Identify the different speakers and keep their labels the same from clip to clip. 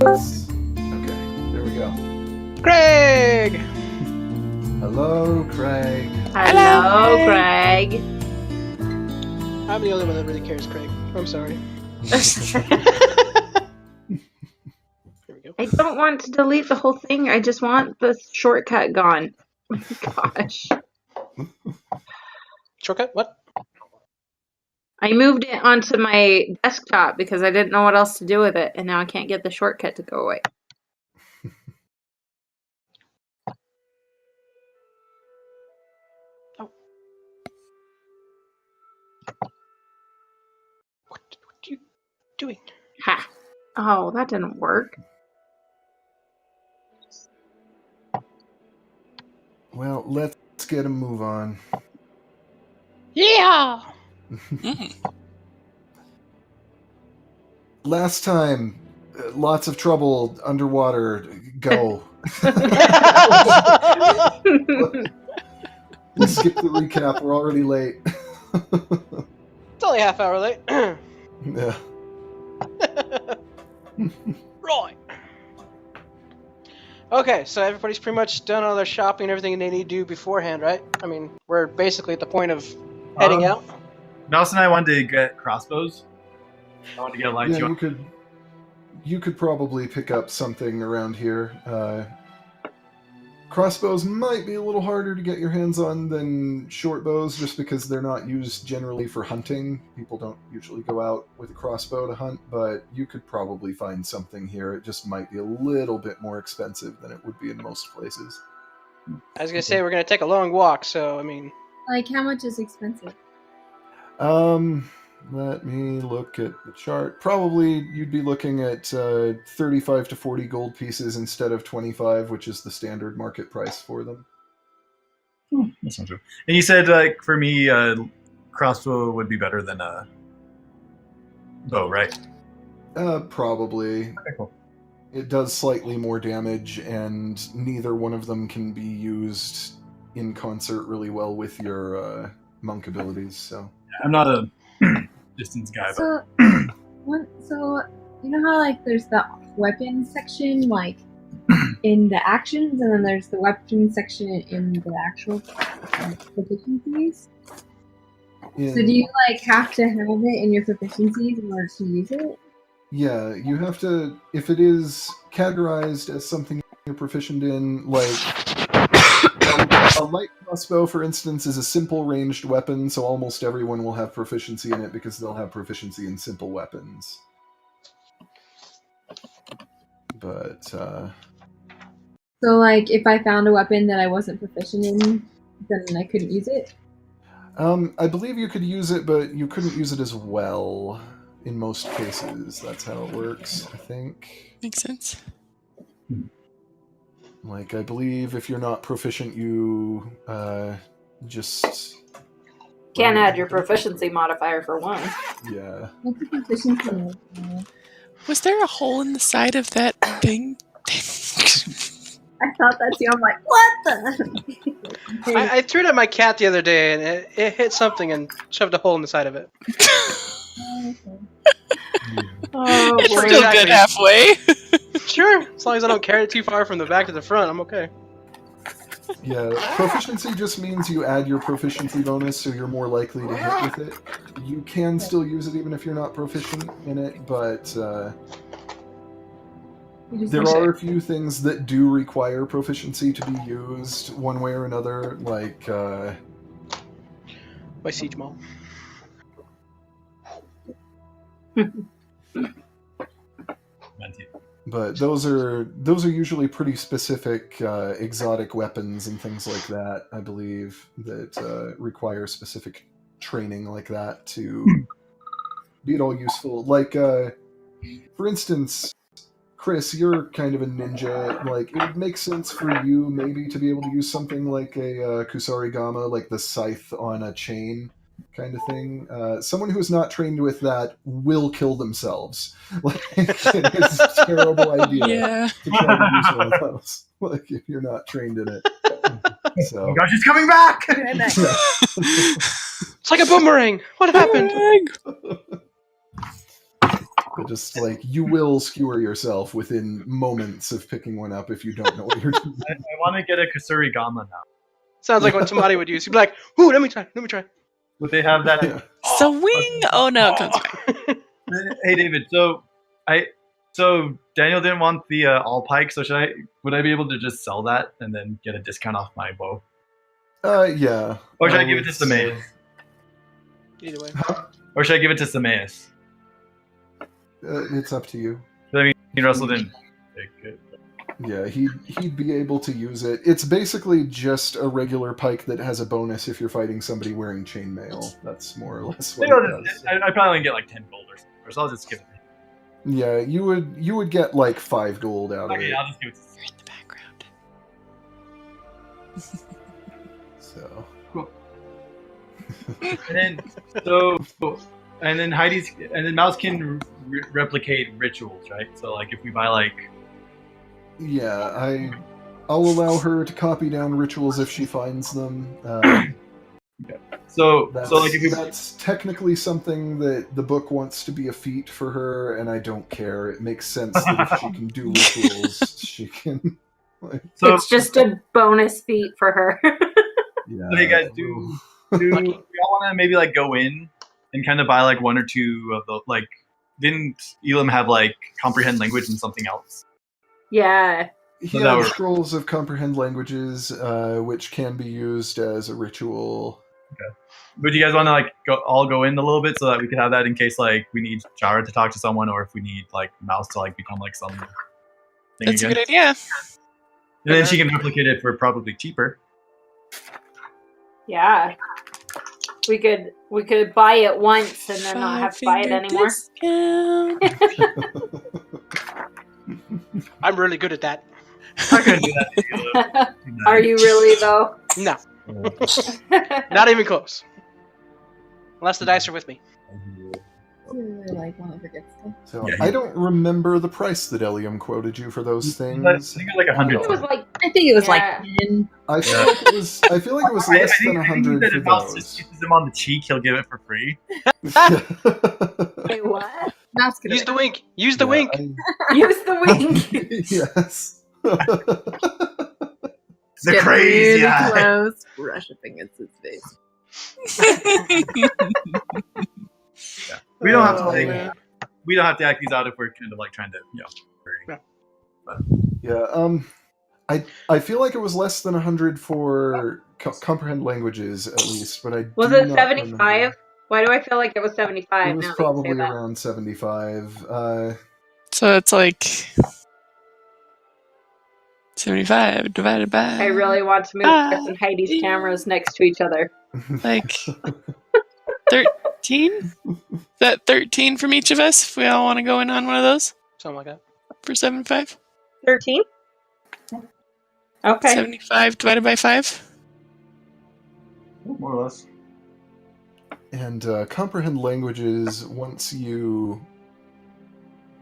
Speaker 1: Okay, there we go.
Speaker 2: Craig!
Speaker 1: Hello, Craig.
Speaker 3: Hello, Craig.
Speaker 2: I'm the only one that really cares, Craig. I'm sorry. Here we go.
Speaker 3: I don't want to delete the whole thing. I just want the shortcut gone. Gosh.
Speaker 2: Shortcut? What?
Speaker 3: I moved it onto my desktop because I didn't know what else to do with it, and now I can't get the shortcut to go away.
Speaker 2: Oh. What are you doing?
Speaker 3: Ha! Oh, that didn't work.
Speaker 1: Well, let's get a move on.
Speaker 2: Yeah!
Speaker 1: Last time, lots of trouble underwater. Go. We'll skip the recap. We're already late.
Speaker 2: It's only a half hour late.
Speaker 1: Yeah.
Speaker 2: Right. Okay, so everybody's pretty much done all their shopping and everything they need to do beforehand, right? I mean, we're basically at the point of heading out.
Speaker 4: Nelson and I wanted to get crossbows. I wanted to get a light.
Speaker 1: Yeah, you could probably pick up something around here. Crossbows might be a little harder to get your hands on than short bows, just because they're not used generally for hunting. People don't usually go out with a crossbow to hunt, but you could probably find something here. It just might be a little bit more expensive than it would be in most places.
Speaker 2: I was gonna say we're gonna take a long walk, so I mean,
Speaker 5: Like, how much is expensive?
Speaker 1: Let me look at the chart. Probably you'd be looking at 35 to 40 gold pieces instead of 25, which is the standard market price for them.
Speaker 4: That's not true. And you said, like, for me, crossbow would be better than a bow, right?
Speaker 1: Probably.
Speaker 4: Okay, cool.
Speaker 1: It does slightly more damage, and neither one of them can be used in concert really well with your monk abilities. So
Speaker 4: I'm not a distance guy,
Speaker 5: So, so you know how like there's the weapon section like in the actions, and then there's the weapon section in the actual proficiencies. So do you like have to have it in your proficiencies in order to use it?
Speaker 1: Yeah, you have to. If it is categorized as something you're proficient in, like a light crossbow, for instance, is a simple ranged weapon, so almost everyone will have proficiency in it because they'll have proficiency in simple weapons. But,
Speaker 5: So like if I found a weapon that I wasn't proficient in, then I couldn't use it?
Speaker 1: I believe you could use it, but you couldn't use it as well in most cases. That's how it works, I think.
Speaker 6: Makes sense.
Speaker 1: Like, I believe if you're not proficient, you just...
Speaker 3: Can't add your proficiency modifier for one.
Speaker 1: Yeah.
Speaker 5: What's the proficiency modifier?
Speaker 6: Was there a hole in the side of that thing?
Speaker 5: I thought that too. I'm like, what the?
Speaker 2: I threw it at my cat the other day, and it hit something and shoved a hole in the side of it.
Speaker 3: Oh,
Speaker 6: It's
Speaker 3: boy.
Speaker 6: still good halfway.
Speaker 2: Sure, as long as I don't carry it too far from the back to the front, I'm okay.
Speaker 1: Yeah, proficiency just means you add your proficiency bonus, so you're more likely to hit with it. You can still use it even if you're not proficient in it, but there are a few things that do require proficiency to be used one way or another, like...
Speaker 2: My siege maul.
Speaker 1: But those are usually pretty specific exotic weapons and things like that, I believe, that require specific training like that to be at all useful. Like, for instance, Chris, you're kind of a ninja. Like, it would make sense for you maybe to be able to use something like a Kusarigama, like the scythe on a chain kind of thing. Someone who is not trained with that will kill themselves. Like, it's a terrible idea
Speaker 6: Yeah.
Speaker 1: to try to use one of those. Like, if you're not trained in it. So,
Speaker 4: Oh gosh, he's coming back!
Speaker 2: It's like a boomerang. What happened?
Speaker 1: but just like you will skewer yourself within moments of picking one up if you don't know what you're doing.
Speaker 4: I want to get a Kusarigama now.
Speaker 2: Sounds like what Tamari would use. He'd be like, "Ooh, let me try.
Speaker 4: Would they have that?
Speaker 1: Yeah.
Speaker 6: Swing! Oh no, it comes back.
Speaker 4: Hey David, so Daniel didn't want the all pike, so would I be able to just sell that and then get a discount off my bow?
Speaker 1: Yeah.
Speaker 4: Or should I give it to Sameas?
Speaker 2: Either way.
Speaker 4: Or should I give it to Sameas?
Speaker 1: It's up to you.
Speaker 4: I mean, Russell didn't take it.
Speaker 1: Yeah, he'd be able to use it. It's basically just a regular pike that has a bonus if you're fighting somebody wearing chainmail. That's more or less what it does.
Speaker 4: I probably only get like 10 gold or something, so I'll just give it.
Speaker 1: Yeah, you would get like 5 gold out of
Speaker 4: Okay,
Speaker 1: it.
Speaker 4: I'll just give it to
Speaker 6: You're in the background.
Speaker 1: So
Speaker 4: Cool. And then Mouse can replicate rituals, right? So like if we buy like
Speaker 1: yeah, I'll allow her to copy down rituals if she finds them.
Speaker 4: so like if we
Speaker 1: That's technically something that the book wants to be a feat for her, and I don't care. It makes sense that if she can do rituals, she can. Like,
Speaker 4: so
Speaker 3: It's just a bonus feat for her.
Speaker 1: yeah.
Speaker 4: hey guys, do we all want to maybe like go in and kind of buy like one or two of the like? Didn't Elam have like comprehend language and something else?
Speaker 3: Yeah.
Speaker 1: He
Speaker 4: So that
Speaker 1: had
Speaker 4: we're-
Speaker 1: scrolls of comprehend languages, which can be used as a ritual.
Speaker 4: Would you guys want to like all go in a little bit so that we could have that in case like we need Jara to talk to someone or if we need like Mouse to like become like some thing
Speaker 6: That's a
Speaker 4: again?
Speaker 6: good idea.
Speaker 4: And then she can replicate it for probably cheaper.
Speaker 3: Yeah. We could buy it once and then not have to buy it anymore.
Speaker 6: Discount.
Speaker 2: I'm really good at that.
Speaker 4: I'm not gonna do that to you.
Speaker 3: Are you really though?
Speaker 2: No, not even close. Unless the dice are with me.
Speaker 5: Like one of the good stuff.
Speaker 1: So
Speaker 4: Yeah,
Speaker 1: I don't remember the price that Elium quoted you for those
Speaker 4: I
Speaker 1: things.
Speaker 4: think it was like 100.
Speaker 3: It was like
Speaker 5: I think it was
Speaker 3: Yeah.
Speaker 5: like 10.
Speaker 1: I feel like it was. I feel like it was less than
Speaker 4: I think
Speaker 1: 100
Speaker 4: that
Speaker 1: for
Speaker 4: if Mouse just
Speaker 1: those.
Speaker 4: kisses him on the cheek, he'll give it for free.
Speaker 3: wait, what?
Speaker 5: Mouse could
Speaker 2: Use the wink. Use the
Speaker 1: Yeah,
Speaker 2: wink.
Speaker 3: Use the wink.
Speaker 1: yes.
Speaker 4: The
Speaker 5: Get
Speaker 4: crazy
Speaker 5: really
Speaker 4: eye.
Speaker 5: close, brush up against his face.
Speaker 4: We don't have to
Speaker 1: Oh,
Speaker 4: like.
Speaker 1: man.
Speaker 4: We don't have to act these out if we're kind of like trying to,
Speaker 1: Yeah. I feel like it was less than 100 for comprehend languages at least, but I
Speaker 3: Was
Speaker 1: do
Speaker 3: it
Speaker 1: not
Speaker 3: 75?
Speaker 1: remember.
Speaker 3: Why do I feel like it was 75?
Speaker 1: It was
Speaker 3: now that you say
Speaker 1: probably
Speaker 3: that?
Speaker 1: around 75.
Speaker 6: So it's like 75 divided by
Speaker 3: I really want to move Chris and Heidi's cameras next to each other.
Speaker 6: like 13? Is that 13 from each of us if we all want to go in on one of those
Speaker 2: Something like that.
Speaker 6: for 75?
Speaker 3: 13? Okay.
Speaker 6: 75 divided by 5?
Speaker 4: more or less.
Speaker 1: And comprehend languages, once you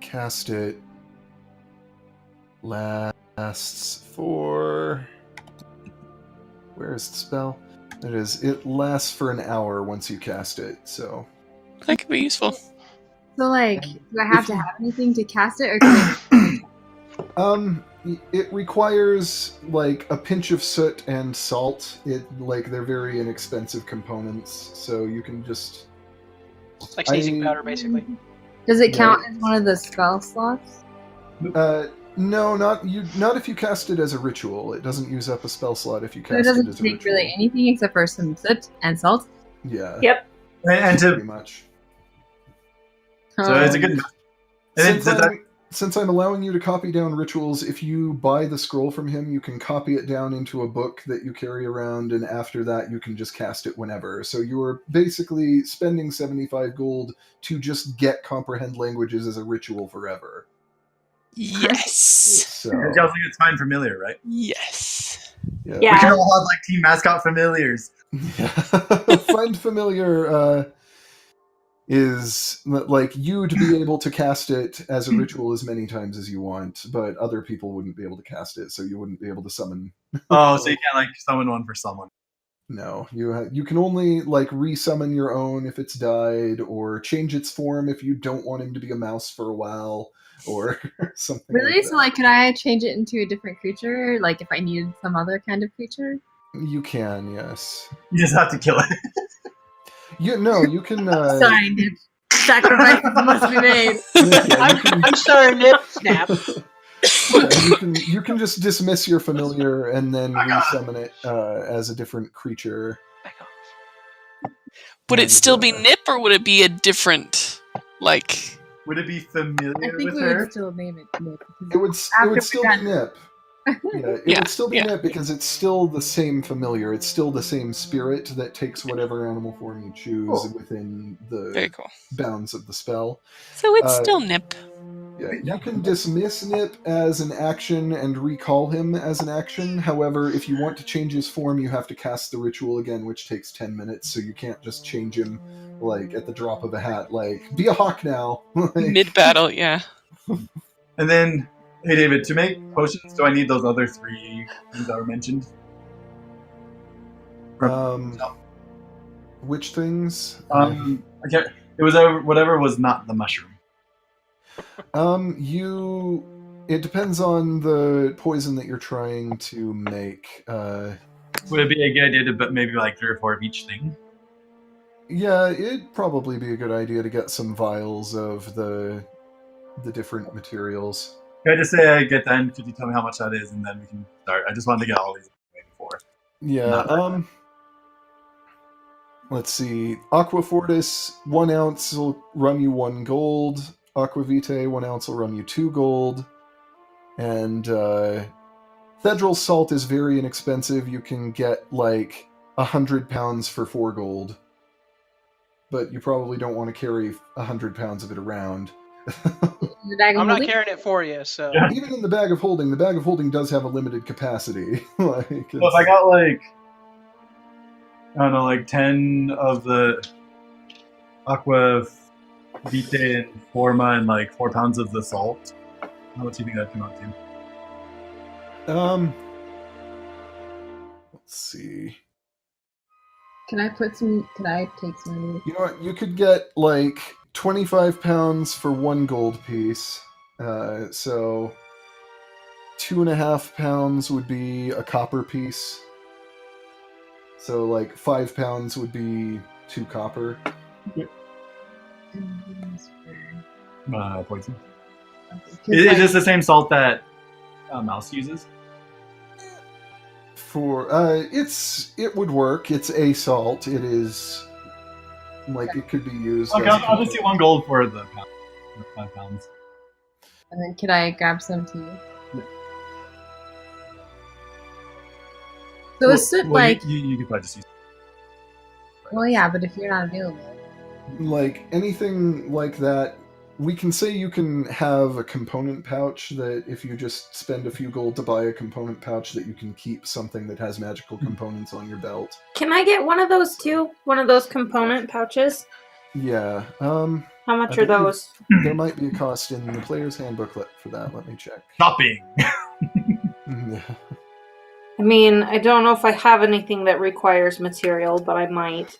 Speaker 1: cast it, lasts for... Where is the spell? It is. It lasts for an hour once you cast it, so...
Speaker 6: That could be useful.
Speaker 5: So, like, do I have to have anything to cast it, or can I...
Speaker 1: It requires, like, a pinch of soot and salt. They're very inexpensive components, so you can just...
Speaker 2: It's like sneezing powder, basically.
Speaker 5: Does it count as one of the spell slots?
Speaker 1: No, not if you cast it as a ritual. It doesn't use up a spell slot if you
Speaker 5: So it
Speaker 1: cast it
Speaker 5: doesn't
Speaker 1: as a
Speaker 5: take
Speaker 1: ritual.
Speaker 5: really anything except for some soot and salt?
Speaker 1: Yeah.
Speaker 3: Yep.
Speaker 4: And
Speaker 1: Pretty
Speaker 4: to
Speaker 1: much.
Speaker 4: so it's a good. And
Speaker 1: Since I'm allowing you to copy down rituals, if you buy the scroll from him, you can copy it down into a book that you carry around, and after that you can just cast it whenever. So you're basically spending 75 gold to just get comprehend languages as a ritual forever.
Speaker 6: Yes.
Speaker 1: So
Speaker 4: You also get find familiar, right?
Speaker 6: Yes.
Speaker 1: yeah.
Speaker 4: We
Speaker 3: Yeah.
Speaker 4: can all have like team mascot familiars.
Speaker 1: Find familiar is like you to be able to cast it as a ritual as many times as you want, but other people wouldn't be able to cast it, so you wouldn't be able to summon.
Speaker 4: Oh, so you can't like summon one for someone.
Speaker 1: No, you can only like resummon your own if it's died, or change its form if you don't want him to be a mouse for a while, or something.
Speaker 5: Really?
Speaker 1: Like
Speaker 5: So,
Speaker 1: that.
Speaker 5: like, could I change it into a different creature? Like, if I needed some other kind of creature?
Speaker 1: You can, yes.
Speaker 4: You just have to kill it.
Speaker 1: You can.
Speaker 5: Sorry, Nip. Sacrifices must be made.
Speaker 1: Yeah, you can.
Speaker 2: I'm sorry, Nip. Snap.
Speaker 1: Yeah, you can just dismiss your familiar and then
Speaker 4: I got it.
Speaker 1: resummon it as a different creature.
Speaker 2: Back off.
Speaker 6: Would
Speaker 1: And,
Speaker 6: it still be Nip, or would it be a different, like...
Speaker 4: Would it be
Speaker 5: I
Speaker 4: familiar
Speaker 5: think
Speaker 4: with
Speaker 5: we
Speaker 4: her?
Speaker 5: would still name it Nip.
Speaker 1: It would
Speaker 5: After
Speaker 1: still
Speaker 5: we
Speaker 1: be Nip. Yeah, it
Speaker 6: Yeah,
Speaker 1: would still be
Speaker 6: yeah.
Speaker 1: Nip because it's still the same familiar. It's still the same spirit that takes whatever animal form you choose
Speaker 4: Cool.
Speaker 1: within
Speaker 6: Very
Speaker 1: the
Speaker 6: cool.
Speaker 1: bounds of the spell.
Speaker 6: So it's
Speaker 1: Uh,
Speaker 6: still Nip.
Speaker 1: Yeah, you can dismiss Nip as an action and recall him as an action. However, if you want to change his form, you have to cast the ritual again, which takes 10 minutes, so you can't just change him like at the drop of a hat. Like, be a hawk now. Like,
Speaker 6: Mid-battle, yeah.
Speaker 4: And then, hey David, to make potions, do I need those other 3 things that were mentioned?
Speaker 1: which things?
Speaker 4: I can't. It was whatever was not the mushroom.
Speaker 1: It depends on the poison that you're trying to make.
Speaker 4: Would it be a good idea to maybe like 3 or 4 of each thing?
Speaker 1: Yeah, it'd probably be a good idea to get some vials of the different materials.
Speaker 4: Can I just say I get that? And could you tell me how much that is, and then we can start? I just wanted to get all these before.
Speaker 1: Yeah. Let's see. Aqua Fortis, 1 ounce will run you 1 gold. Aqua Vitae, 1 ounce will run you 2 gold. And Thedral Salt is very inexpensive. You can get like 100 pounds for 4 gold. But you probably don't want to carry 100 pounds of it around.
Speaker 5: The bag of
Speaker 2: I'm not
Speaker 5: holding?
Speaker 2: carrying it for you, so.
Speaker 4: Yeah.
Speaker 1: Even in the bag of holding does have a limited capacity. Like,
Speaker 4: So if I got like, I don't know, like 10 of the Aqua Vitae and Forma and like 4 pounds of the salt, how much do you think that'd come out to?
Speaker 1: Let's see.
Speaker 5: Can I take some?
Speaker 1: You know what? You could get like 25 pounds for 1 gold piece. So 2.5 pounds would be a copper piece. So like 5 pounds would be 2 copper.
Speaker 4: Poison. Is this the same salt that Mouse uses?
Speaker 1: For it would work. It's a salt. It is like it could be used.
Speaker 4: Okay,
Speaker 1: as a
Speaker 4: I'll just do 1 gold for the 5 pounds.
Speaker 5: And then can I grab some too?
Speaker 4: Yeah.
Speaker 5: So is it like?
Speaker 4: You could probably just use.
Speaker 5: Well, yeah, but if you're not available.
Speaker 1: Like anything like that, we can say you can have a component pouch that if you just spend a few gold to buy a component pouch that you can keep something that has magical components on your belt.
Speaker 3: Can I get one of those too? One of those component pouches?
Speaker 1: Yeah.
Speaker 3: How much
Speaker 1: I
Speaker 3: are
Speaker 1: believe
Speaker 3: those?
Speaker 1: There might be a cost in the player's handbook for that. Let me check.
Speaker 4: Shopping.
Speaker 3: I mean, I don't know if I have anything that requires material, but I might.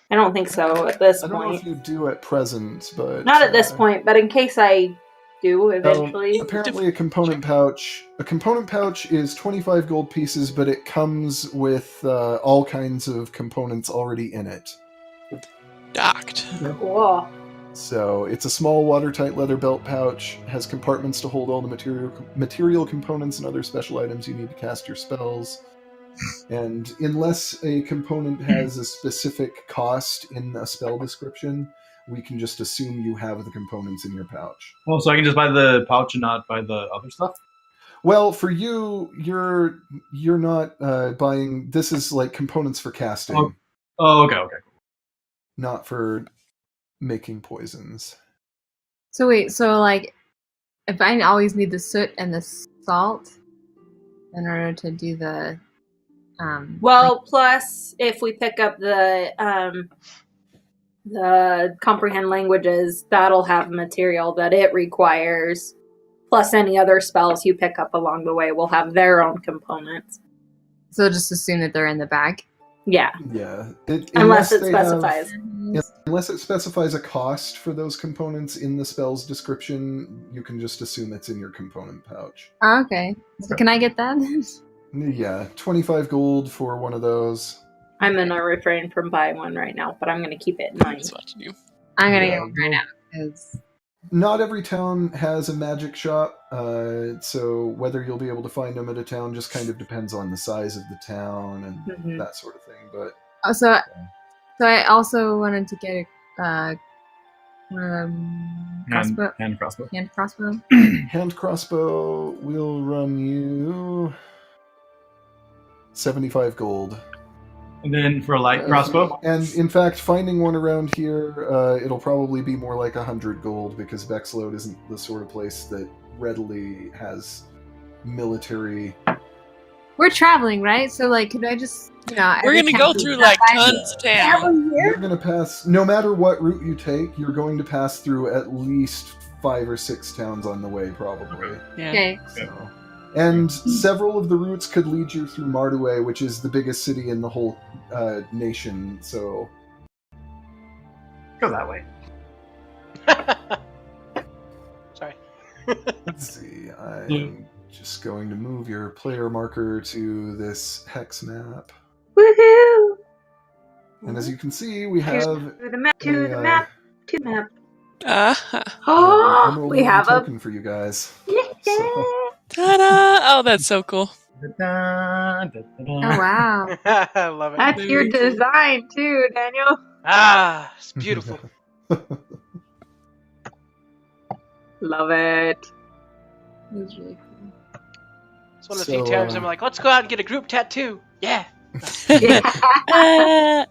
Speaker 3: I don't think so at this
Speaker 1: I don't know if
Speaker 3: point.
Speaker 1: you do at present, but
Speaker 3: Not at this point, but in case I do eventually.
Speaker 1: Apparently a component pouch. A component pouch is 25 gold pieces, but it comes with all kinds of components already in it.
Speaker 6: Docked.
Speaker 3: Cool.
Speaker 1: So it's a small watertight leather belt pouch, has compartments to hold all the material components and other special items you need to cast your spells. And unless a component has a specific cost in a spell description, we can just assume you have the components in your pouch.
Speaker 4: Oh, so I can just buy the pouch and not buy the other stuff?
Speaker 1: Well, for you, you're not buying. This is like components for casting,
Speaker 4: Oh, okay.
Speaker 1: not for making poisons.
Speaker 5: So wait, so like, If I always need the soot and the salt in order to do the
Speaker 3: Well, plus if we pick up the comprehend languages, that'll have material that it requires. Plus any other spells you pick up along the way will have their own components.
Speaker 5: so just assume that they're in the bag.
Speaker 3: Yeah,
Speaker 1: Yeah.
Speaker 3: unless it
Speaker 1: they have-
Speaker 3: specifies.
Speaker 1: unless it specifies a cost for those components in the spell's description, you can just assume it's in your component pouch.
Speaker 5: Oh, okay. So can I get that?
Speaker 1: Yeah, 25 gold for one of those.
Speaker 3: I'm gonna refrain from buying one right now, but I'm gonna keep it in
Speaker 6: I'm
Speaker 3: mind.
Speaker 6: just watching you.
Speaker 5: I'm gonna
Speaker 1: Yeah,
Speaker 5: get one right now because
Speaker 1: Not every town has a magic shop, so whether you'll be able to find them at a town just kind of depends on the size of the town and
Speaker 3: Mhm.
Speaker 1: that sort of thing. But
Speaker 5: so I also wanted to get a crossbow,
Speaker 4: Hand crossbow.
Speaker 5: hand crossbow.
Speaker 1: hand crossbow will run you 75 gold.
Speaker 4: And then for a light crossbow,
Speaker 1: And in fact, finding one around here, it'll probably be more like 100 gold because Bexlode isn't the sort of place that readily has military.
Speaker 5: We're traveling, right? So like, could I just
Speaker 6: We're
Speaker 5: every
Speaker 6: gonna go
Speaker 5: time we
Speaker 6: through
Speaker 5: stop
Speaker 6: like
Speaker 5: by-
Speaker 6: tons of town.
Speaker 1: You're going to pass, no matter what route you take, you're going to pass through at least 5 or 6 towns on the way, probably.
Speaker 6: Yeah.
Speaker 5: Okay.
Speaker 1: So. And several of the routes could lead you through Mardue, which is the biggest city in the whole nation. So,
Speaker 4: go that way.
Speaker 2: Sorry.
Speaker 1: let's see. I'm just going to move your player marker to this hex map.
Speaker 3: Woohoo!
Speaker 1: And as you can see, we have
Speaker 3: To the map. To
Speaker 1: a,
Speaker 3: the map. To the map.
Speaker 6: Uh-huh.
Speaker 3: Oh,
Speaker 1: Emerald
Speaker 3: we have a.
Speaker 1: token for you guys. So,
Speaker 6: Ta-da! Oh, that's so cool.
Speaker 5: Oh wow,
Speaker 2: I love it.
Speaker 3: That's your
Speaker 6: Very cool.
Speaker 3: design too, Daniel.
Speaker 2: Ah, it's beautiful.
Speaker 3: Love it.
Speaker 5: that's really cool.
Speaker 2: It's one of the few
Speaker 1: So,
Speaker 2: times I'm like, let's go out and get a group tattoo. Yeah.
Speaker 6: Ah.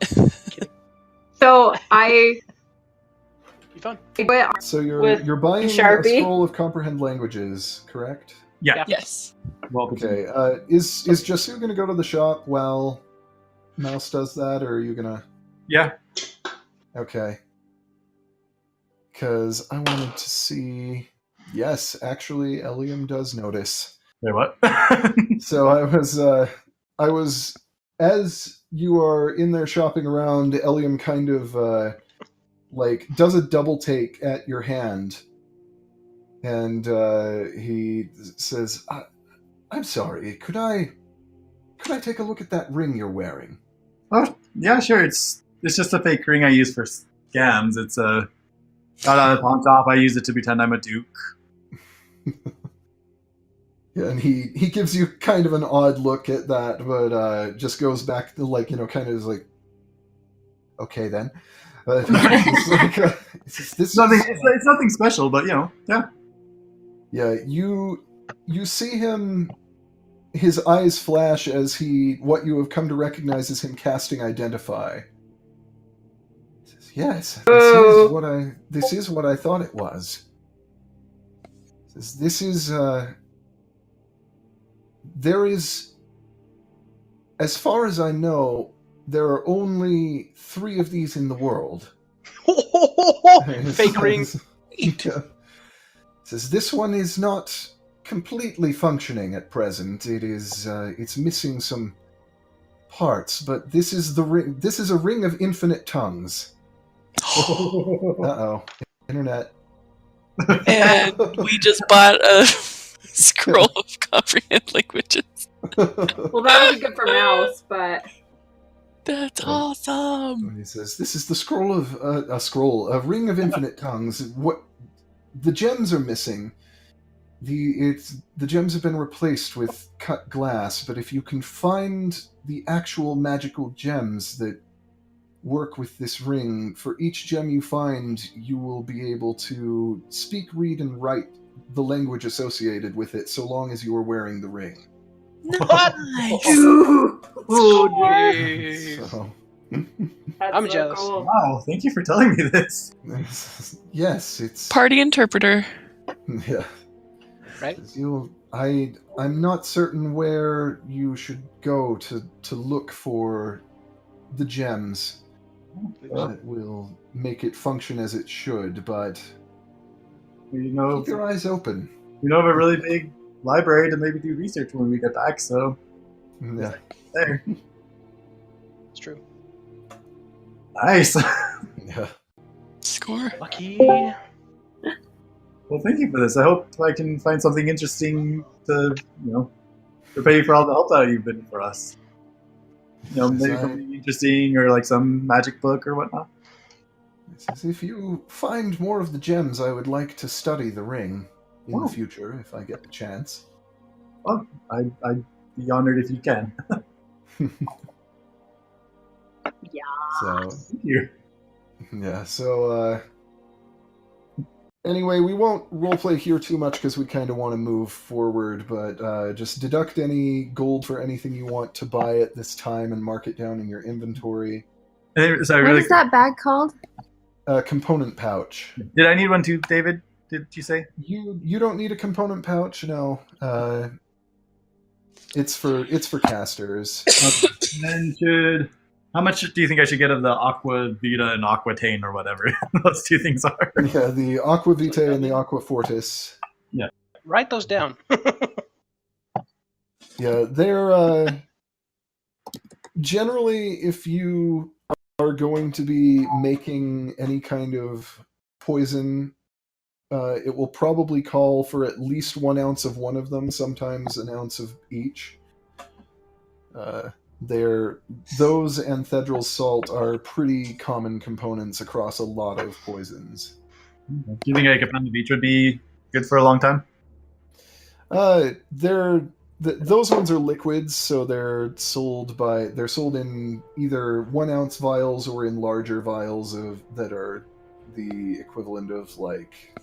Speaker 3: So I
Speaker 2: Be fun.
Speaker 3: went
Speaker 1: so
Speaker 3: With
Speaker 1: you're buying a
Speaker 3: Sharpie?
Speaker 1: scroll of comprehend languages, correct?
Speaker 4: Yeah.
Speaker 6: Yes.
Speaker 4: Well,
Speaker 1: Okay. Is Jasu going to go to the shop while Mouse does that, or are you gonna?
Speaker 4: yeah.
Speaker 1: Okay. Because I wanted to see. Yes, actually, Eliam does notice.
Speaker 4: Wait, what?
Speaker 1: So I was, as you are in there shopping around, Eliam kind of, like, does a double take at your hand. And, he says, I'm sorry, could I take a look at that ring you're wearing?
Speaker 4: Oh, yeah, sure. It's just a fake ring I use for scams. It's a got on a pawn top. I use it to pretend I'm a duke.
Speaker 1: Yeah, and he gives you kind of an odd look at that, but just goes back to, like, kind of is like, okay then. It's like,
Speaker 4: It's nothing. It's nothing special, but yeah.
Speaker 1: Yeah, you see him. His eyes flash as what you have come to recognize as him casting Identify. He says, yes, this is what I thought it was. He says, this is there is, as far as I know, there are only 3 of these in the world.
Speaker 2: Fake ring.
Speaker 1: Yeah. Says this one is not completely functioning at present. It is it's missing some parts, but this is the ring. This is a ring of infinite tongues. Uh-oh. Internet.
Speaker 6: And we just bought a scroll of comprehend languages.
Speaker 3: Well, that would be good for Mouse, but
Speaker 6: That's awesome.
Speaker 1: And he says, "This is the scroll of a ring of infinite tongues. What the gems are missing? The gems have been replaced with cut glass. But if you can find the actual magical gems that work with this ring, for each gem you find, you will be able to speak, read, and write the language associated with it, so long as you are wearing the ring."
Speaker 6: Nice.
Speaker 1: So,
Speaker 3: that's
Speaker 2: I'm
Speaker 3: so
Speaker 2: jealous.
Speaker 3: cool.
Speaker 4: Wow, thank you for telling me this.
Speaker 1: yes, it's
Speaker 6: Party interpreter.
Speaker 1: yeah.
Speaker 2: right?
Speaker 1: I'm not certain where you should go to look for the gems that will make it function as it should, but
Speaker 4: You know,
Speaker 1: keep your eyes open.
Speaker 4: we know of a really big library to maybe do research when we get back, so
Speaker 1: Yeah.
Speaker 4: there.
Speaker 2: It's true.
Speaker 4: Nice.
Speaker 1: Yeah.
Speaker 6: Score.
Speaker 2: Lucky.
Speaker 4: Well, thank you for this. I hope I can find something interesting to, repay you for all the help that you've been for us. Maybe something interesting or like some magic book or whatnot.
Speaker 1: Says, if you find more of the gems, I would like to study the ring in the future if I get the chance.
Speaker 4: Well, I'd be honored if you can.
Speaker 1: So,
Speaker 4: Thank you.
Speaker 1: yeah, so, anyway, we won't roleplay here too much because we kind of want to move forward, but just deduct any gold for anything you want to buy at this time and mark it down in your inventory.
Speaker 4: So
Speaker 5: What is that bag called?
Speaker 1: Component pouch.
Speaker 4: Did I need one too, David? Did you say?
Speaker 1: You don't need a component pouch, no. It's for casters.
Speaker 4: Then how much do you think I should get of the Aqua Vita and Aquatane or whatever those two things are?
Speaker 1: Yeah, the Aqua Vitae and the Aqua Fortis.
Speaker 2: Write those down.
Speaker 1: Yeah, they're generally, if you are going to be making any kind of poison, it will probably call for at least 1 ounce of one of them, sometimes an ounce of each. Those and Thedril salt are pretty common components across a lot of poisons.
Speaker 4: Do you think like a pound of each would be good for a long time?
Speaker 1: Those ones are liquids, so they're sold in either 1 ounce vials or in larger vials that are the equivalent of like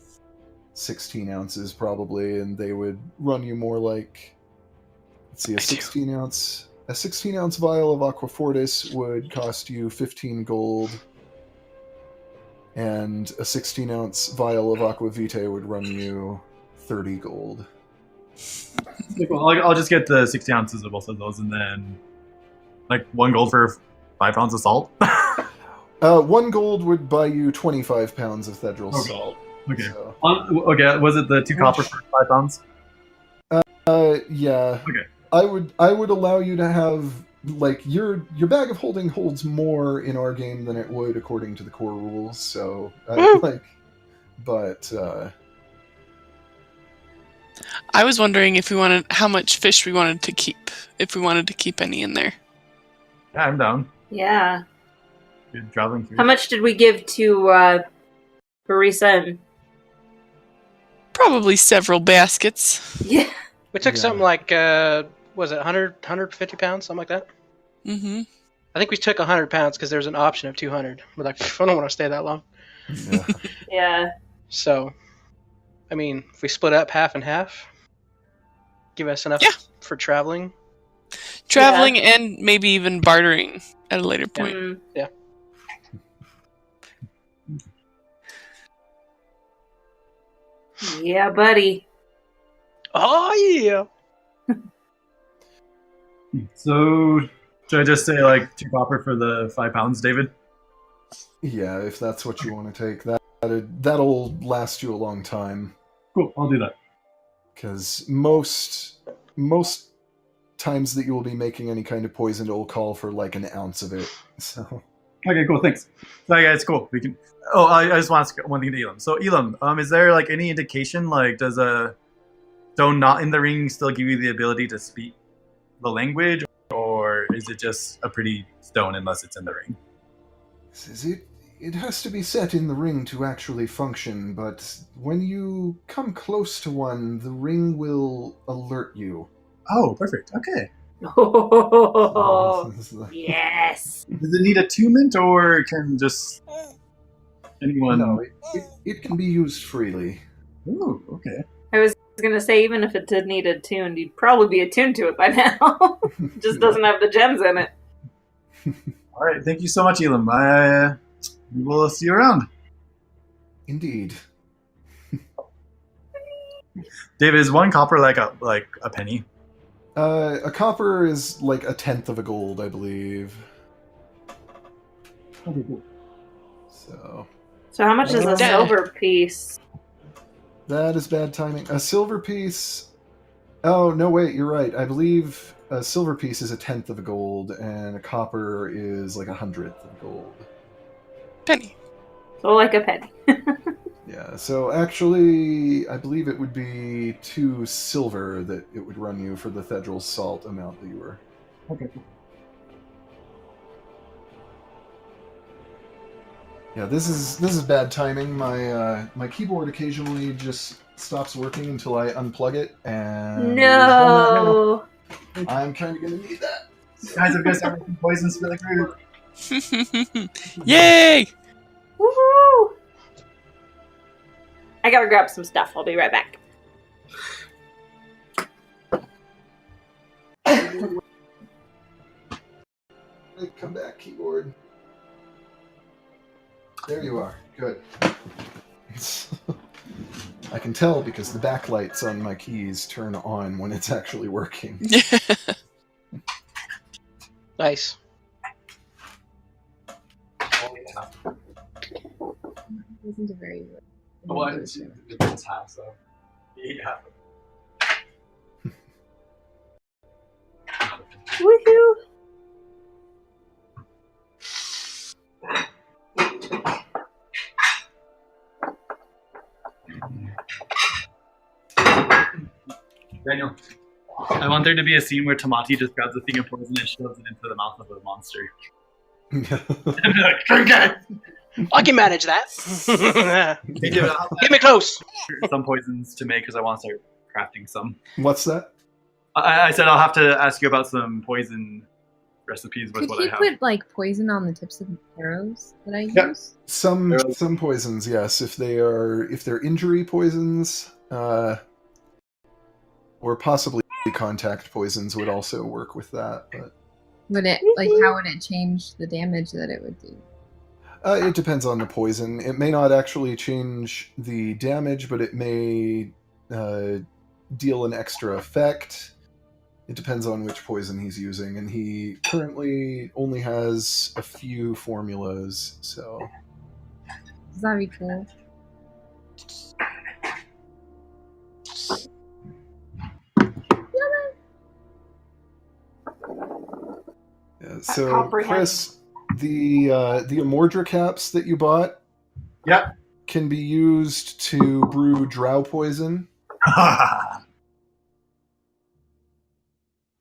Speaker 1: 16 ounces probably, and they would run you more like, let's see, a 16 ounce vial of Aqua Fortis would cost you 15 gold, and a 16 ounce vial of Aqua Vitae would run you 30 gold.
Speaker 4: Well, I'll just get the 60 ounces of both of those, and then like 1 gold for 5 pounds of salt.
Speaker 1: 1 gold would buy you 25 pounds of Thedril
Speaker 4: Okay.
Speaker 1: salt.
Speaker 4: Okay.
Speaker 1: So,
Speaker 4: Okay. Was it the 2 copper for 5 pounds?
Speaker 1: yeah.
Speaker 4: Okay.
Speaker 1: I would allow you to have, like, your bag of holding holds more in our game than it would according to the core rules. So
Speaker 6: I was wondering if we wanted how much fish we wanted to keep, if we wanted to keep any in there.
Speaker 4: Yeah, I'm down.
Speaker 3: Yeah.
Speaker 4: Good traveling through.
Speaker 3: How much did we give to Barisa and...
Speaker 6: Probably several baskets.
Speaker 3: Yeah.
Speaker 2: We took something like, was it 100, 150 pounds, something like that?
Speaker 6: Mm-hmm.
Speaker 2: I think we took 100 pounds because there was an option of 200. We're like, I don't want to stay that long.
Speaker 1: yeah.
Speaker 3: Yeah.
Speaker 2: So, I mean, if we split up half and half, give us enough for traveling.
Speaker 6: Traveling and maybe even bartering at a later point.
Speaker 3: Mm.
Speaker 2: Yeah.
Speaker 3: Yeah, buddy.
Speaker 2: Oh, yeah.
Speaker 4: So, should I just say like 2 copper for the 5 pounds, David?
Speaker 1: Yeah, if that's what you want to take, that'll last you a long time.
Speaker 4: Cool, I'll do that.
Speaker 1: Because most times that you will be making any kind of poison, it will call for like an ounce of it. So.
Speaker 4: Okay, cool, thanks. So, yeah, it's cool. We can. Oh, I just want to ask one thing to Elam. So, Elam, is there like any indication, like, does a stone not in the ring still give you the ability to speak the language, or is it just a pretty stone unless it's in the ring?
Speaker 1: It has to be set in the ring to actually function, but when you come close to one, the ring will alert you.
Speaker 4: Oh, perfect. Okay.
Speaker 3: Oh, yes.
Speaker 4: Does it need attunement, or can just anyone?
Speaker 1: No, it can be used freely.
Speaker 4: Ooh, okay.
Speaker 3: I was going to say, even if it did need attuned, you'd probably be attuned to it by now. Just doesn't have the gems in it.
Speaker 4: All right, thank you so much, Elam. We will see you around.
Speaker 1: Indeed.
Speaker 4: David, is one copper like a penny?
Speaker 1: A copper is like a tenth of a gold, I believe.
Speaker 4: Okay, cool.
Speaker 3: So how much is a
Speaker 2: Damn.
Speaker 3: silver piece?
Speaker 1: That is bad timing. A silver piece... Oh, no, wait, you're right. I believe a silver piece is a tenth of a gold, and a copper is like 100th of gold.
Speaker 6: Penny.
Speaker 3: So like a penny.
Speaker 1: Yeah, so actually, I believe it would be 2 silver that it would run you for the Thedral Salt amount that you were.
Speaker 4: Okay, cool.
Speaker 1: Yeah, this is bad timing. My keyboard occasionally just stops working until I unplug it, and
Speaker 3: No.
Speaker 1: I'm kind of gonna need that.
Speaker 4: Guys, I'm gonna start making poisons for the group.
Speaker 6: Yay!
Speaker 3: Woohoo! I gotta grab some stuff. I'll be right back.
Speaker 1: Hey, come back, keyboard. There you are. Good. I can tell because the backlights on my keys turn on when it's actually working.
Speaker 2: Nice.
Speaker 5: Isn't a very
Speaker 4: What? It's half, so. Yeah.
Speaker 3: Woohoo!
Speaker 4: Daniel, I want there to be a scene where Tamati just grabs a thing of poison and shoves it into the mouth of a monster. And be like, drink it!
Speaker 2: I can manage that. Get me close.
Speaker 4: Some poisons to make because I want to start crafting some.
Speaker 1: What's that?
Speaker 4: I said I'll have to ask you about some poison recipes with
Speaker 5: Could
Speaker 4: what I
Speaker 5: he
Speaker 4: have.
Speaker 5: put like poison on the tips of arrows that I
Speaker 1: Yep.
Speaker 5: use?
Speaker 1: Some poisons, yes. If they're injury poisons, or possibly contact poisons would also work with that. But
Speaker 5: Would it how would it change the damage that it would do?
Speaker 1: it depends on the poison. It may not actually change the damage, but it may deal an extra effect. It depends on which poison he's using, and he currently only has a few formulas, so...
Speaker 5: Does that be cool?
Speaker 1: Yeah, so,
Speaker 3: comprehend.
Speaker 1: Chris, the Amordra caps that you bought
Speaker 4: Yep.
Speaker 1: can be used to brew drow poison,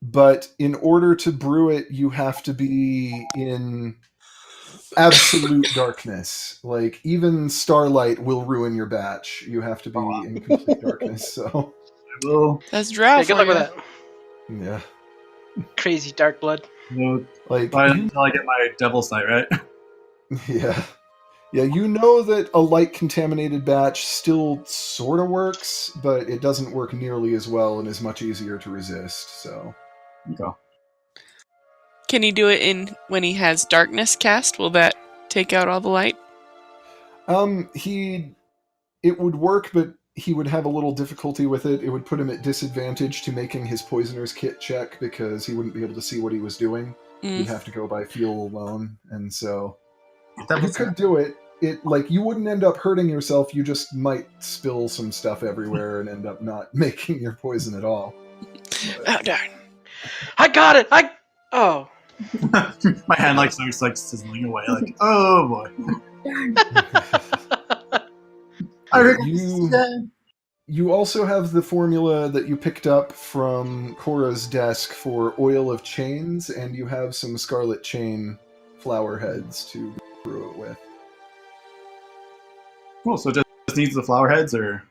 Speaker 1: but in order to brew it, you have to be in absolute darkness. Like, even starlight will ruin your batch. You have to be in complete darkness, so...
Speaker 4: Well,
Speaker 6: That's drow
Speaker 2: Yeah, good
Speaker 6: for
Speaker 2: luck with
Speaker 6: you.
Speaker 2: that.
Speaker 1: Yeah.
Speaker 2: Crazy dark blood.
Speaker 4: no,
Speaker 1: Like,
Speaker 4: until I get my devil's sight, right?
Speaker 1: yeah. Yeah, you know that a light contaminated batch still sort of works, but it doesn't work nearly as well and is much easier to resist, so...
Speaker 4: Okay.
Speaker 6: Can he do it when he has darkness cast? Will that take out all the light?
Speaker 1: It would work, but he would have a little difficulty with it. It would put him at disadvantage to making his poisoner's kit check because he wouldn't be able to see what he was doing. He'd have to go by feel alone, and so you could do it. You wouldn't end up hurting yourself. You just might spill some stuff everywhere and end up not making your poison at all.
Speaker 6: Oh darn!
Speaker 2: I got it. Oh.
Speaker 4: My hand starts sizzling away. Like, oh boy.
Speaker 1: You also have the formula that you picked up from Cora's desk for oil of chains, and you have some scarlet chain flower heads to brew it with.
Speaker 4: Cool. So just needs the flower heads, or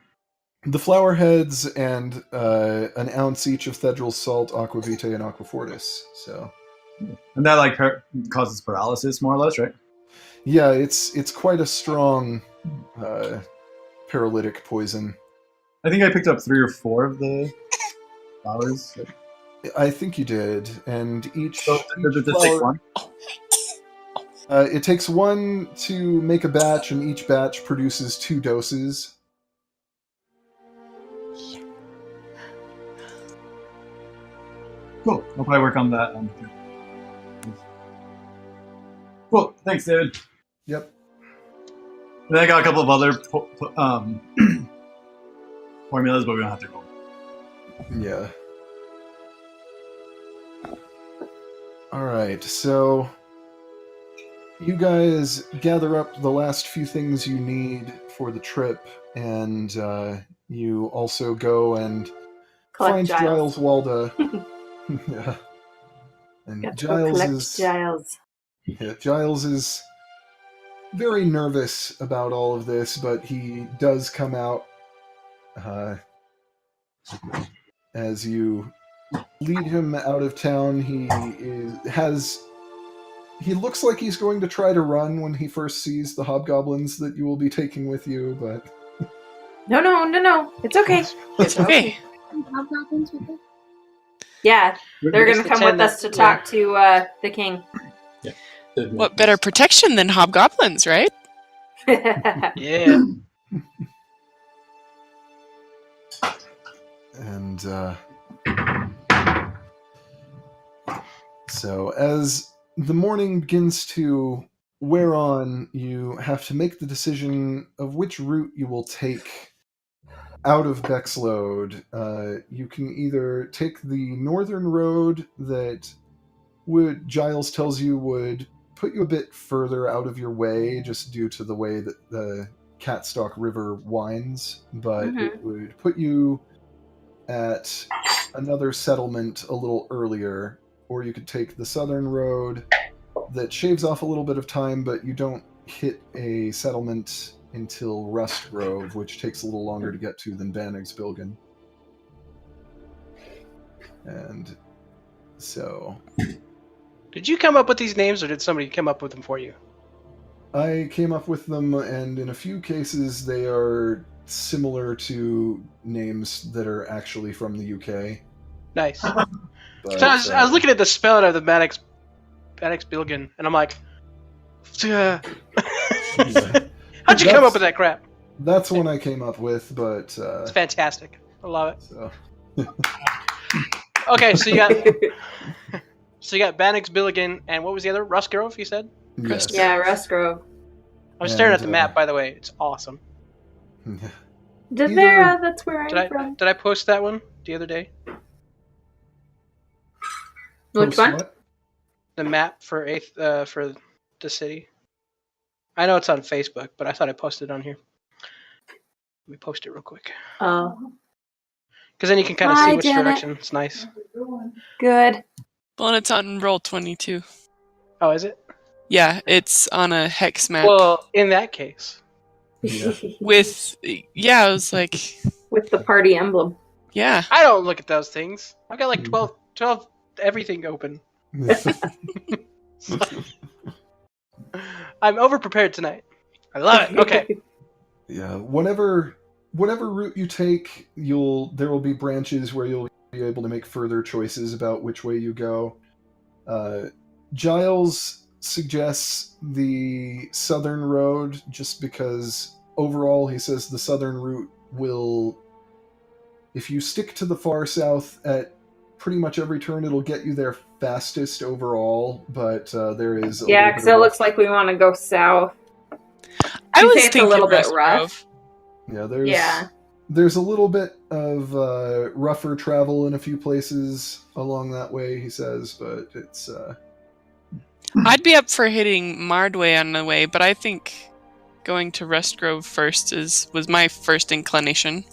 Speaker 1: The flower heads and an ounce each of Thedral Salt, Aquavitae, and Aquafortis. So,
Speaker 4: and that causes paralysis, more or less, right?
Speaker 1: yeah, it's quite a strong paralytic poison.
Speaker 4: I think I picked up 3 or 4 of the flowers.
Speaker 1: I think you did, and each.
Speaker 4: So does it just take one?
Speaker 1: It takes 1 to make a batch, and each batch produces 2 doses.
Speaker 4: Cool. I'll probably work on that. Cool. Thanks, David.
Speaker 1: Yep.
Speaker 4: And I got a couple of other formulas, but we don't have to go.
Speaker 1: Yeah. Alright, so you guys gather up the last few things you need for the trip, and you also go and find Giles Walda. Yeah. And Giles is very nervous about all of this, but he does come out as you lead him out of town. He looks like he's going to try to run when he first sees the hobgoblins that you will be taking with you, but
Speaker 3: No. It's okay.
Speaker 6: It's okay.
Speaker 5: Hobgoblins with us?
Speaker 3: Yeah, they're going to come with us to talk to the king.
Speaker 6: What better protection than hobgoblins, right?
Speaker 2: Yeah.
Speaker 1: And so as the morning begins to wear on, you have to make the decision of which route you will take out of Bexlode. You can either take the northern road that Giles tells you would put you a bit further out of your way, just due to the way that the Catstock River winds, but it would put you at another settlement a little earlier, or you could take the southern road that shaves off a little bit of time, but you don't hit a settlement until Rustgrove, which takes a little longer to get to than Bannigsbilgen. And so...
Speaker 2: Did you come up with these names, or did somebody come up with them for you?
Speaker 1: I came up with them, and in a few cases they are similar to names that are actually from the UK.
Speaker 2: Nice.
Speaker 1: But,
Speaker 2: So I was looking at the spelling of the Bannigsbilgen, and I'm like, how'd you come up with that crap?
Speaker 1: That's one I came up with, but...
Speaker 2: It's fantastic. I love it.
Speaker 1: So.
Speaker 2: Okay, so you got Bannigsbilgen, and what was the other? Rustgrove, you said?
Speaker 1: Yes.
Speaker 3: Yeah, Rustgrove.
Speaker 2: I'm staring at the map, by the way. It's awesome.
Speaker 3: That's where I'm from.
Speaker 2: Did I post that one the other day?
Speaker 3: Which one?
Speaker 1: What?
Speaker 2: The map for the city. I know it's on Facebook, but I thought I posted it on here. Let me post it real quick.
Speaker 3: Oh.
Speaker 2: Because then you can kind of
Speaker 3: Hi,
Speaker 2: see which
Speaker 3: Janet.
Speaker 2: direction. It's nice.
Speaker 3: Good.
Speaker 6: Well, and it's on Roll20
Speaker 2: Oh, is it?
Speaker 6: Yeah, it's on a hex map.
Speaker 2: Well, in that case.
Speaker 1: Yeah.
Speaker 6: I was like,
Speaker 3: With the party emblem.
Speaker 6: yeah.
Speaker 2: I don't look at those things. I've got like 12 everything open. I'm over-prepared tonight. I love it. Okay.
Speaker 1: Yeah, whatever route you take, there will be branches where you'll be able to make further choices about which way you go. Giles suggests the southern road just because overall he says the southern route will, if you stick to the far south at pretty much every turn, it'll get you there fastest overall, but there is
Speaker 3: Yeah, because it looks like we want to go south.
Speaker 6: I
Speaker 3: You
Speaker 6: was
Speaker 3: say it's a
Speaker 6: thinking
Speaker 3: little bit
Speaker 6: Rustgrove.
Speaker 3: rough.
Speaker 1: Yeah, there's a little bit of rougher travel in a few places along that way, he says, but it's...
Speaker 6: I'd be up for hitting Mardway on the way, but I think going to Rustgrove first was my first inclination.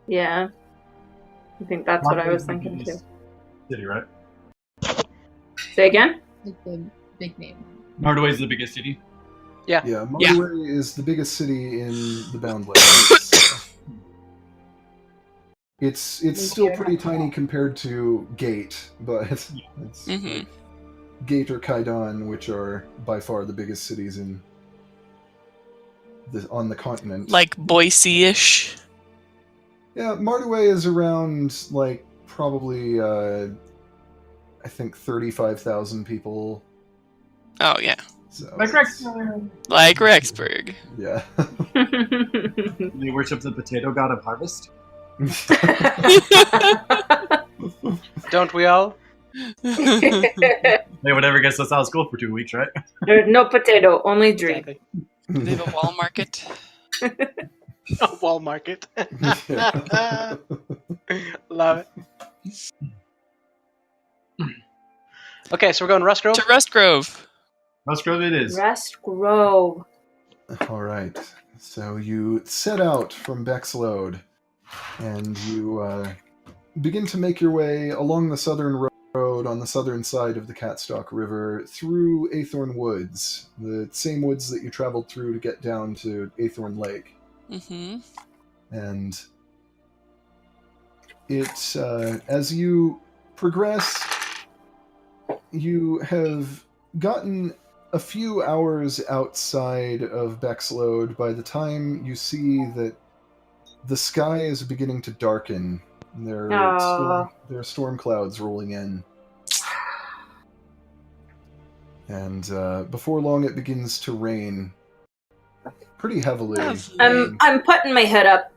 Speaker 3: Yeah. I think that's what I was thinking too.
Speaker 4: City, right?
Speaker 3: Say again?
Speaker 5: Like the big name.
Speaker 4: Nordway is the biggest city.
Speaker 2: Yeah.
Speaker 1: Yeah, Mardway is the biggest city in the Boundlands. It's still pretty tiny compared to Gate, but it's Gate or Kaidan, which are by far the biggest cities on the continent.
Speaker 6: Like Boise-ish.
Speaker 1: Yeah, Mardway is around, like, probably, I think 35,000 people.
Speaker 6: Oh, yeah.
Speaker 1: So,
Speaker 4: Like Rexburg.
Speaker 6: Like Rexburg.
Speaker 1: Yeah.
Speaker 4: They worship the potato god of harvest.
Speaker 2: Don't we all?
Speaker 4: Hey, whatever gets us out of school for 2 weeks, right?
Speaker 3: There's no potato, only dream.
Speaker 2: Exactly.
Speaker 6: Do they have a wall market?
Speaker 2: A wall market.
Speaker 1: Yeah.
Speaker 2: Love it. Okay, so we're going Rustgrove.
Speaker 6: To Rustgrove.
Speaker 4: Rustgrove it is.
Speaker 3: Rustgrove.
Speaker 1: All right. So you set out from Bexlode, and you begin to make your way along the southern road on the southern side of the Catstock River through Athorn Woods, the same woods that you traveled through to get down to Athorn Lake.
Speaker 6: Mm-hmm.
Speaker 1: And as you progress, you have gotten a few hours outside of Bexlode by the time you see that the sky is beginning to darken. There are storm clouds rolling in. And before long it begins to rain pretty heavily.
Speaker 3: I'm putting my hood up.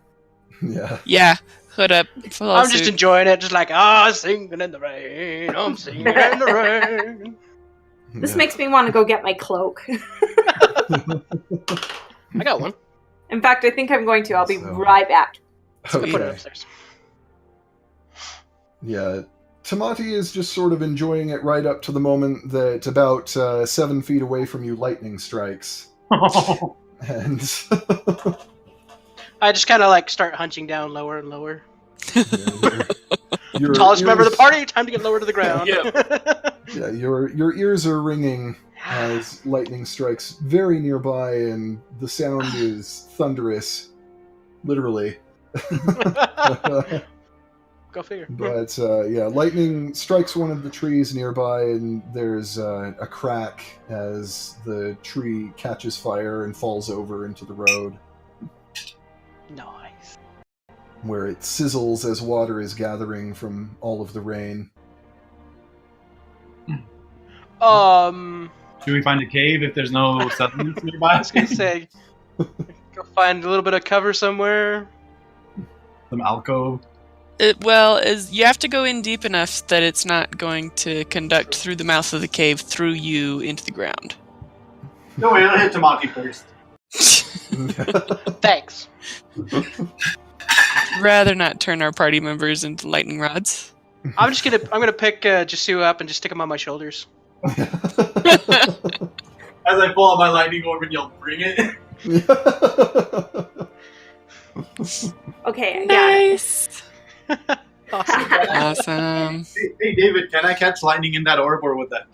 Speaker 1: Yeah.
Speaker 6: Yeah, hood up. Full
Speaker 2: I'm just
Speaker 6: suit.
Speaker 2: enjoying it, just like, singing in the rain. I'm singing in the rain.
Speaker 3: This makes me want to go get my cloak.
Speaker 2: I got one.
Speaker 3: In fact, I think I'm going to. I'll be
Speaker 1: So-
Speaker 3: right back.
Speaker 2: I'll put it
Speaker 1: Okay.
Speaker 2: upstairs.
Speaker 1: Yeah. Tamati is just sort of enjoying it right up to the moment that about 7 feet away from you lightning strikes. And
Speaker 2: I just kind of like start hunching down lower and lower.
Speaker 1: your
Speaker 2: Tallest member of the
Speaker 1: ears-
Speaker 2: party, time to get lower to the ground.
Speaker 1: Yeah, your ears are ringing as lightning strikes very nearby, and the sound is thunderous, literally.
Speaker 2: Go figure.
Speaker 1: But yeah, lightning strikes one of the trees nearby, and there's a crack as the tree catches fire and falls over into the road,
Speaker 2: Nice.
Speaker 1: where it sizzles as water is gathering from all of the rain.
Speaker 4: Should we find a cave if there's no settlements
Speaker 2: I
Speaker 4: nearby?
Speaker 2: was gonna say, go find a little bit of cover somewhere.
Speaker 4: Some alcove.
Speaker 6: You have to go in deep enough that it's not going to conduct through the mouth of the cave through you into the ground.
Speaker 4: No, wait, I'll hit Tamaki first.
Speaker 2: Thanks.
Speaker 6: Rather not turn our party members into lightning rods.
Speaker 2: I'm gonna pick Jasu up and just stick him on my shoulders.
Speaker 4: As I pull out my lightning orb and yell, bring it.
Speaker 3: Okay, I got it.
Speaker 6: Nice.
Speaker 2: Awesome.
Speaker 6: Awesome.
Speaker 4: Hey, David, can I catch lightning in that orb, or would that?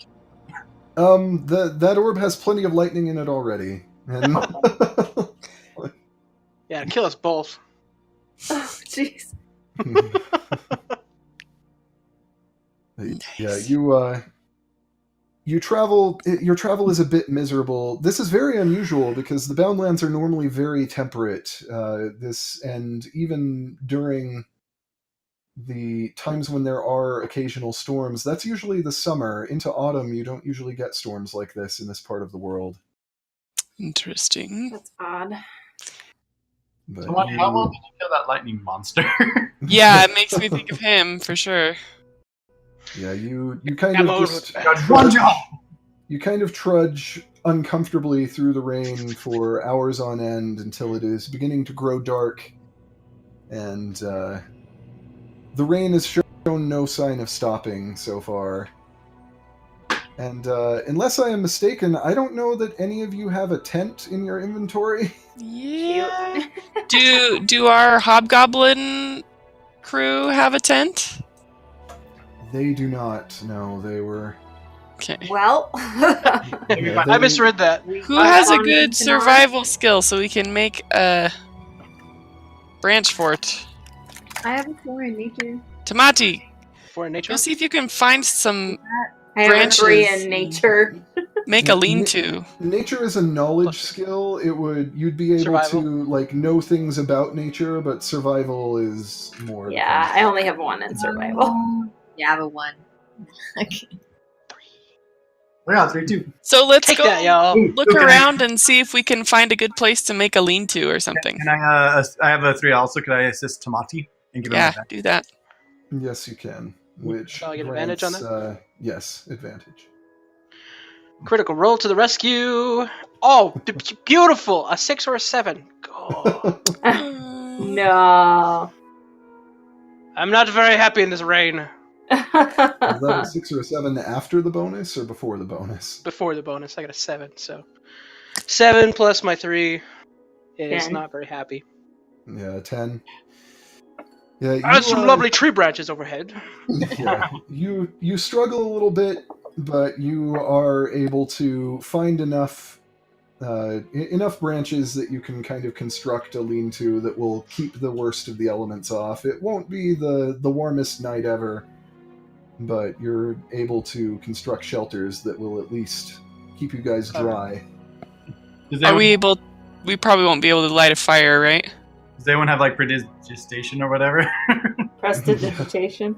Speaker 1: That orb has plenty of lightning in it already. And
Speaker 2: Yeah, kill us both.
Speaker 3: Oh, jeez.
Speaker 1: Yeah, you travel. Your travel is a bit miserable. This is very unusual because the Boundlands are normally very temperate. And even during the times when there are occasional storms, that's usually the summer. Into autumn, you don't usually get storms like this in this part of the world.
Speaker 6: Interesting.
Speaker 3: That's odd.
Speaker 1: But
Speaker 4: Tamaki, how long did you kill that lightning monster?
Speaker 6: Yeah, it makes me think of him for sure.
Speaker 1: yeah, you kind
Speaker 2: Come
Speaker 1: of
Speaker 2: over
Speaker 1: just
Speaker 2: with
Speaker 4: Got one job.
Speaker 1: you kind of trudge uncomfortably through the rain for hours on end until it is beginning to grow dark, and the rain has shown no sign of stopping so far. And unless I am mistaken, I don't know that any of you have a tent in your inventory.
Speaker 6: Yeah. Do our hobgoblin crew have a tent?
Speaker 1: They do not. No, they were.
Speaker 6: Okay.
Speaker 3: Well,
Speaker 1: Yeah,
Speaker 2: I misread that.
Speaker 6: Who has a good survival skill so we can make a branch fort?
Speaker 5: I have a 4 in nature.
Speaker 6: Tamati,
Speaker 2: For nature.
Speaker 6: go see if you can find some.
Speaker 3: I have a
Speaker 6: Branches
Speaker 3: 3 in nature.
Speaker 6: Make a lean-to.
Speaker 1: Nature is a knowledge skill. You'd be able
Speaker 2: Survival.
Speaker 1: to like know things about nature, but survival is more.
Speaker 3: Yeah, I only have 1 in survival.
Speaker 5: Yeah, I have a 1. Okay.
Speaker 4: We're on 3-2.
Speaker 6: So let's
Speaker 2: Take
Speaker 6: go
Speaker 2: that, y'all.
Speaker 6: look around and see if we can find a good place to make a lean-to or something.
Speaker 4: Can I have a 3 also. Could I assist Tamati and give him
Speaker 6: Yeah,
Speaker 4: a back?
Speaker 6: do that.
Speaker 1: Yes, you can. which
Speaker 2: Shall I get advantage on
Speaker 1: that? Yes, advantage.
Speaker 2: Critical roll to the rescue. Oh, beautiful! A 6 or a 7. Oh,
Speaker 3: No.
Speaker 2: I'm not very happy in this rain.
Speaker 1: Is that a 6 or a 7 after the bonus or before the bonus?
Speaker 2: Before the bonus, I got a 7. So 7 plus my 3 is
Speaker 3: 10.
Speaker 2: not very happy.
Speaker 1: Yeah, 10. Yeah, you,
Speaker 2: There's some lovely tree branches overhead.
Speaker 1: Yeah, you struggle a little bit, but you are able to find enough branches that you can kind of construct a lean-to that will keep the worst of the elements off. It won't be the warmest night ever, but you're able to construct shelters that will at least keep you guys dry.
Speaker 6: Are we able... We probably won't be able to light a fire, right?
Speaker 4: Does anyone have like prestidigitation or whatever?
Speaker 3: Prestidigitation.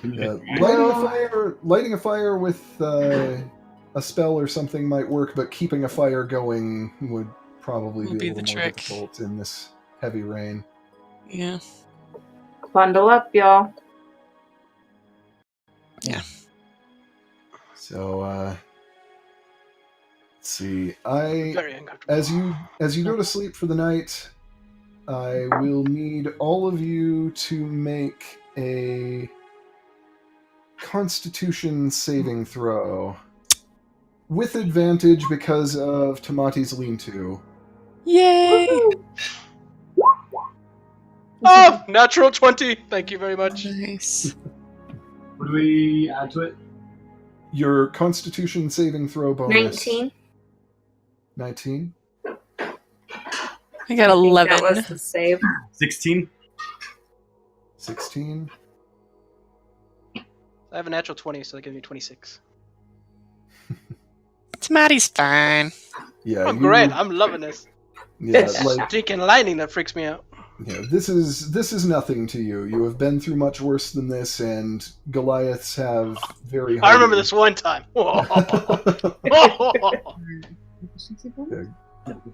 Speaker 1: Yeah, lighting a fire with a spell or something might work, but keeping a fire going would probably be a little more difficult in this heavy rain.
Speaker 6: Yeah.
Speaker 3: Bundle up, y'all.
Speaker 6: Yeah.
Speaker 1: So, let's see.
Speaker 2: Very uncomfortable.
Speaker 1: As you go to sleep for the night, I will need all of you to make a Constitution saving throw with advantage because of Tamati's lean-to.
Speaker 6: Yay!
Speaker 2: Oh, natural 20. Thank you very much.
Speaker 6: Nice.
Speaker 4: What do we add to it?
Speaker 1: Your Constitution saving throw bonus.
Speaker 3: 19.
Speaker 1: 19?
Speaker 6: I got 11.
Speaker 3: That was the save.
Speaker 4: 16.
Speaker 1: 16?
Speaker 2: I have a natural 20, so that gives me 26.
Speaker 6: Maddie's fine.
Speaker 1: Yeah,
Speaker 2: I'm great. I'm loving this.
Speaker 1: Yeah,
Speaker 2: It's
Speaker 1: like
Speaker 2: streak and lightning that freaks me out.
Speaker 1: yeah, this is nothing to you. You have been through much worse than this, and Goliaths have very.
Speaker 2: I remember this one time.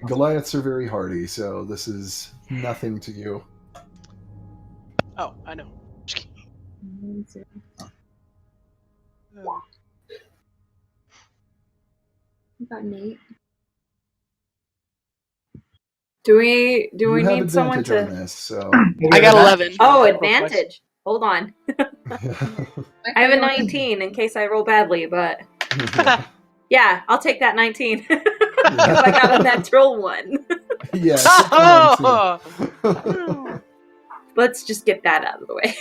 Speaker 1: Goliaths are very hardy, so this is nothing to you.
Speaker 2: Oh, I know.
Speaker 5: Got an 8.
Speaker 3: Do we
Speaker 1: You have
Speaker 3: need someone
Speaker 1: advantage
Speaker 3: to?
Speaker 1: on this, so
Speaker 6: I got 11.
Speaker 3: Oh, advantage. Hold on.
Speaker 1: yeah.
Speaker 3: I have a 19 in case I roll badly, but yeah, I'll take that 19 because I got a natural 1.
Speaker 1: Yeah.
Speaker 3: Let's just get that out of the way.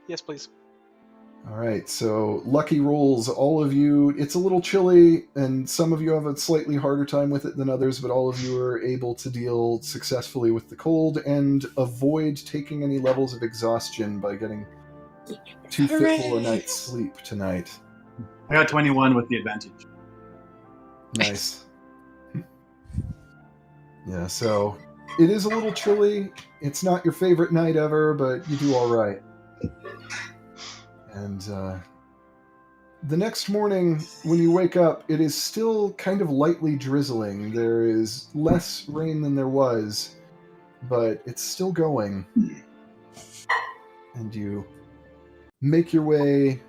Speaker 2: Yes, please.
Speaker 1: All right, so lucky rolls, all of you. It's a little chilly, and some of you have a slightly harder time with it than others, but all of you are able to deal successfully with the cold and avoid taking any levels of exhaustion by getting too fitful a night's sleep tonight.
Speaker 4: I got 21 with the advantage.
Speaker 1: Nice. Yeah, so it is a little chilly. It's not your favorite night ever, but you do all right. And the next morning, when you wake up, it is still kind of lightly drizzling. There is less rain than there was, but it's still going. And you make your way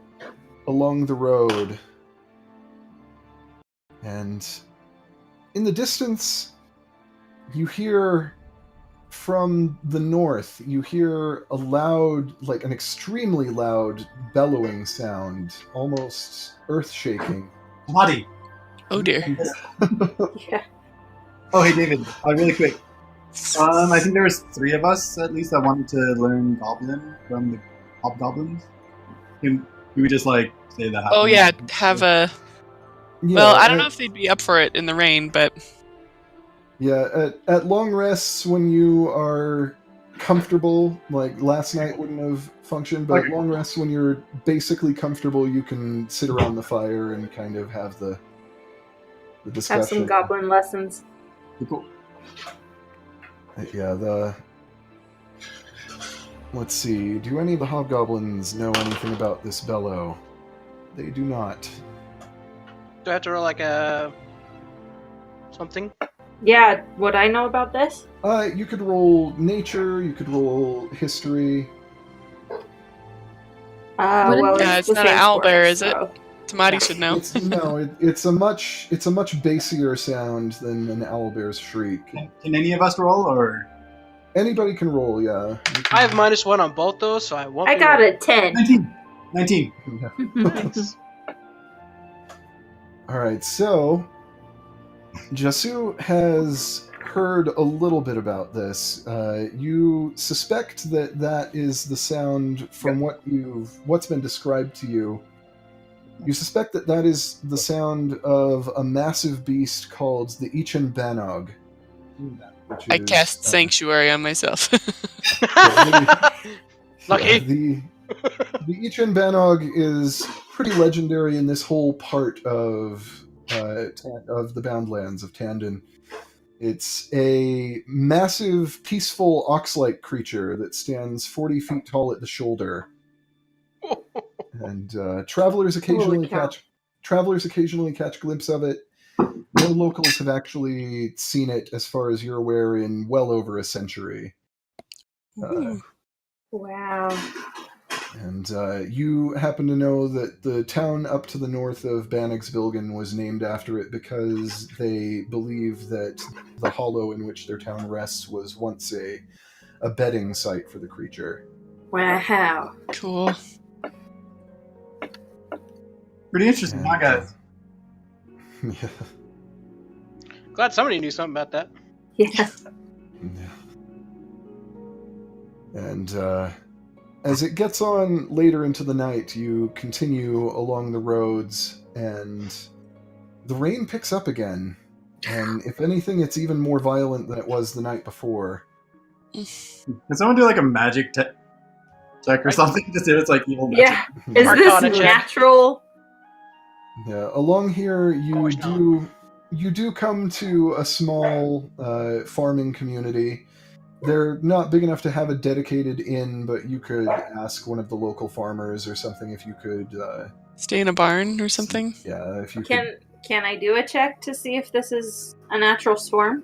Speaker 1: along the road. And in the distance, you hear from the north, you hear a loud, like an extremely loud bellowing sound, almost earth-shaking.
Speaker 4: Tamati!
Speaker 6: Oh dear.
Speaker 3: Yeah.
Speaker 4: Oh, hey, David. Really quick. I think there was 3 of us, at least, that wanted to learn Goblin from the Hobgoblins. Can we just, like, say that?
Speaker 6: Oh yeah, have a...
Speaker 1: Yeah,
Speaker 6: Well, I don't know if they'd be up for it in the rain, but...
Speaker 1: Yeah, at long rests when you are comfortable, like last night wouldn't have functioned, but long rests when you're basically comfortable, you can sit around the fire and kind of have the discussion.
Speaker 3: Have some goblin lessons.
Speaker 4: Cool.
Speaker 1: Yeah, let's see, do any of the hobgoblins know anything about this bellow? They do not.
Speaker 2: Do I have to roll like a something?
Speaker 3: Yeah, would I know about this?
Speaker 1: You could roll nature, you could roll history.
Speaker 3: Well,
Speaker 6: Yeah,
Speaker 3: it's
Speaker 6: it's
Speaker 3: the
Speaker 6: not an
Speaker 3: same
Speaker 6: owlbear,
Speaker 3: square,
Speaker 6: is it?
Speaker 3: so-
Speaker 6: Tamati should know.
Speaker 1: It's a much bassier sound than an owlbear's shriek.
Speaker 4: Can any of us roll, or
Speaker 1: Anybody can roll, yeah. You
Speaker 2: I have
Speaker 1: can-
Speaker 2: -1 on both those, so I won't.
Speaker 3: I
Speaker 2: be
Speaker 3: got
Speaker 2: rolling.
Speaker 3: a 10.
Speaker 4: 19?
Speaker 1: Yeah.
Speaker 2: Nice.
Speaker 1: All right, so Jasu has heard a little bit about this. You suspect that is the sound from what's been described to you. You suspect that is the sound of a massive beast called the Ichen Banog. which
Speaker 6: I
Speaker 1: is,
Speaker 6: cast Sanctuary on myself.
Speaker 2: Lucky.
Speaker 1: The Ichen Banog is pretty legendary in this whole part of the Boundlands of Tandon. It's a massive, peaceful ox-like creature that stands 40 feet tall at the shoulder, and travelers occasionally
Speaker 3: cow.
Speaker 1: catch glimpse of it. No locals have actually seen it, as far as you're aware, in well over a century.
Speaker 6: Ooh.
Speaker 3: Wow.
Speaker 1: And you happen to know that the town up to the north of Banigsbilgen was named after it because they believe that the hollow in which their town rests was once a bedding site for the creature.
Speaker 3: Wow.
Speaker 6: Cool.
Speaker 4: Pretty interesting, huh, guys?
Speaker 1: Yeah.
Speaker 2: Glad somebody knew something about that.
Speaker 3: Yeah.
Speaker 1: And as it gets on later into the night, you continue along the roads, and the rain picks up again. And if anything, it's even more violent than it was the night before.
Speaker 4: Can someone do like a magic check or something to see if it's like evil magic?
Speaker 3: Yeah. Is
Speaker 2: Arcana
Speaker 3: this
Speaker 2: check.
Speaker 3: natural?
Speaker 1: Yeah, along here
Speaker 2: course
Speaker 1: you do come to a small farming community. They're not big enough to have a dedicated inn, but you could ask one of the local farmers or something if you could.
Speaker 6: Stay in a barn or something?
Speaker 1: Yeah, if you
Speaker 3: Can I do a check to see if this is a natural storm?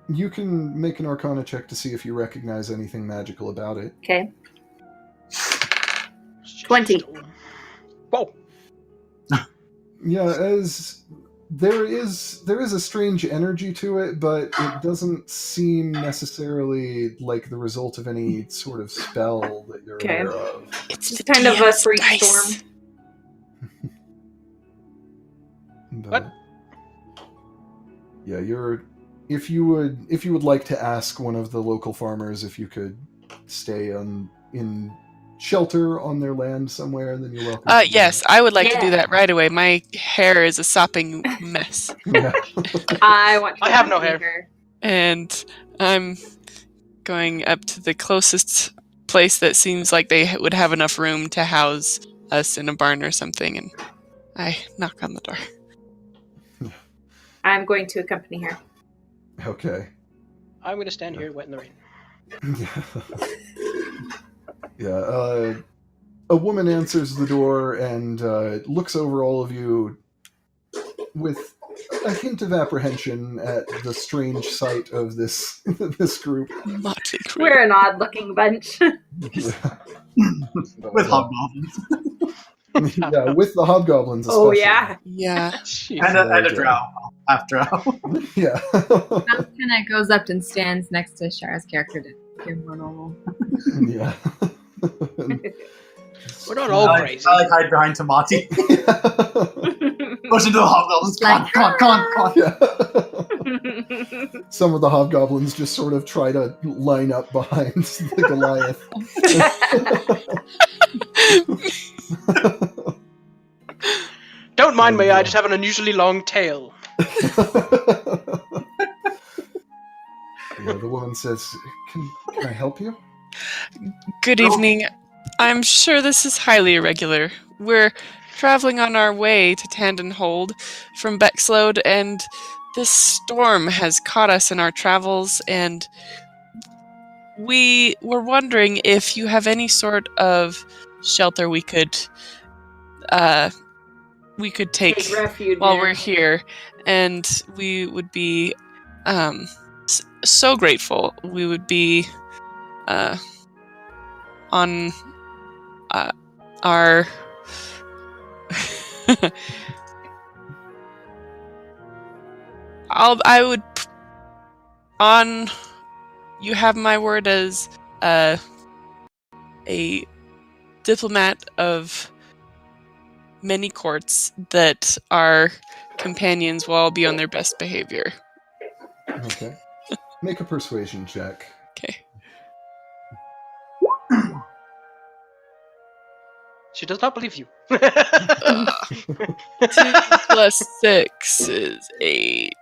Speaker 1: you can make an Arcana check to see if you recognize anything magical about it.
Speaker 3: Okay. 20.
Speaker 2: Whoa.
Speaker 1: Yeah, as there is a strange energy to it, but it doesn't seem necessarily like the result of any sort of spell that you're
Speaker 3: Okay.
Speaker 1: aware of.
Speaker 6: It's
Speaker 3: It's
Speaker 6: the
Speaker 3: kind of a
Speaker 6: DM's
Speaker 3: freak
Speaker 6: dice.
Speaker 3: storm.
Speaker 1: But, yeah, if you would like to ask one of the local farmers if you could stay in shelter on their land somewhere, then you're welcome. to do
Speaker 6: Yes, I would like to do
Speaker 3: Yeah.
Speaker 6: that right away. My hair is a sopping mess.
Speaker 1: that.
Speaker 3: I want to
Speaker 2: I have no
Speaker 3: accompany
Speaker 2: hair.
Speaker 3: her.
Speaker 6: And I'm going up to the closest place that seems like they would have enough room to house us in a barn or something, and I knock on the door.
Speaker 3: I'm going to accompany her.
Speaker 1: Okay.
Speaker 2: I'm gonna stand here wet in the rain.
Speaker 1: Yeah, a woman answers the door and looks over all of you with a hint of apprehension at the strange sight of this this group.
Speaker 6: Motley crew.
Speaker 3: We're an odd-looking bunch.
Speaker 1: Yeah.
Speaker 4: With hobgoblins.
Speaker 1: Yeah, with the hobgoblins especially.
Speaker 3: Oh yeah.
Speaker 6: Yeah.
Speaker 2: Jeez.
Speaker 4: And a
Speaker 1: Right,
Speaker 4: drow. Half drow.
Speaker 1: Yeah.
Speaker 5: Kind of goes up and stands next to Shara's character to give him more normal.
Speaker 1: Yeah.
Speaker 2: We're not all crazy.
Speaker 4: I like hide behind Tamati. Push into the hobgoblins. Come on.
Speaker 1: Yeah. Some of the hobgoblins just sort of try to line up behind the Goliath.
Speaker 2: Don't mind me, I just have an unusually long tail.
Speaker 1: Yeah, the woman says, can I help you?
Speaker 6: Good evening. I'm sure this is highly irregular. We're traveling on our way to Tandenhold from Bexlode, and this storm has caught us in our travels, and we were wondering if you have any sort of shelter we could take
Speaker 3: refuge
Speaker 6: while
Speaker 3: in.
Speaker 6: we're here, and we would be so grateful. We would be on are I would on you have my word as a diplomat of many courts that our companions will all be on their best behavior.
Speaker 1: Okay. Make a persuasion check.
Speaker 6: Okay.
Speaker 2: She does not believe you.
Speaker 6: 2 plus 6 is 8.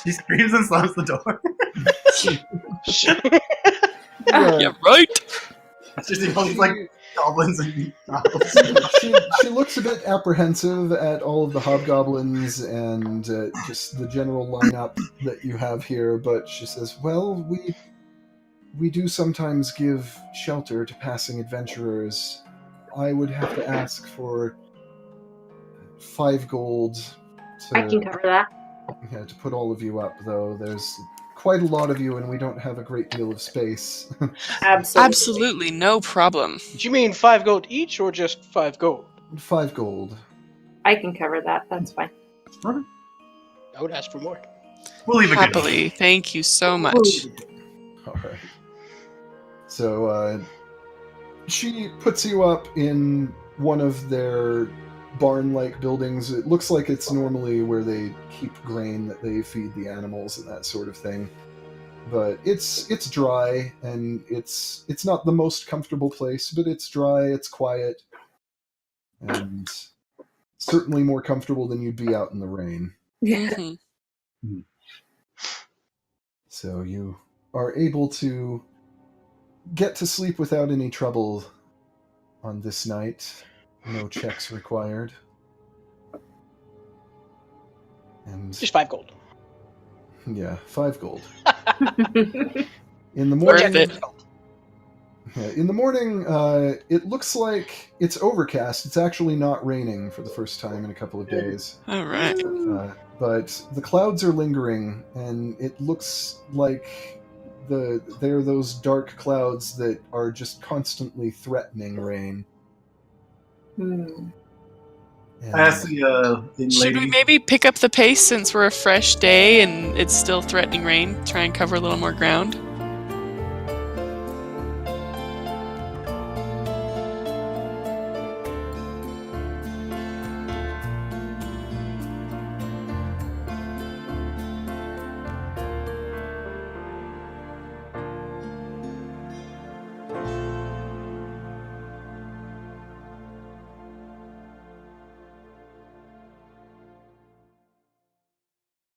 Speaker 4: She screams and slams the door.
Speaker 6: Yeah, right?
Speaker 4: She sees all these like goblins and goblins.
Speaker 1: She looks a bit apprehensive at all of the hobgoblins and just the general lineup that you have here, but she says, well, we do sometimes give shelter to passing adventurers. I would have to ask for 5 gold
Speaker 3: I can cover that.
Speaker 1: to put all of you up, though. There's quite a lot of you, and we don't have a great deal of space.
Speaker 3: Absolutely.
Speaker 6: Absolutely, no problem.
Speaker 2: Do you mean 5 gold each or just 5 gold?
Speaker 1: 5 gold.
Speaker 3: I can cover that. That's fine.
Speaker 2: I would ask for more.
Speaker 4: We'll leave it good.
Speaker 6: Happily, thank you so much.
Speaker 1: All right. So she puts you up in one of their barn-like buildings. It looks like it's normally where they keep grain that they feed the animals and that sort of thing. But it's dry, and it's not the most comfortable place, but it's dry, it's quiet, and certainly more comfortable than you'd be out in the rain.
Speaker 6: Mhm.
Speaker 1: So you are able to get to sleep without any trouble on this night. No checks required. And
Speaker 2: Just 5 gold.
Speaker 1: yeah, 5 gold. In the
Speaker 6: Worth
Speaker 1: morning,
Speaker 6: it.
Speaker 1: in the morning, it looks like it's overcast. It's actually not raining for the first time in a couple of days.
Speaker 6: All right.
Speaker 1: But the clouds are lingering, and it looks like they're those dark clouds that are just constantly threatening rain.
Speaker 3: Hmm.
Speaker 1: And
Speaker 4: I asked the
Speaker 6: Should we
Speaker 4: lady.
Speaker 6: maybe pick up the pace since we're a fresh day and it's still threatening rain? Try and cover a little more ground?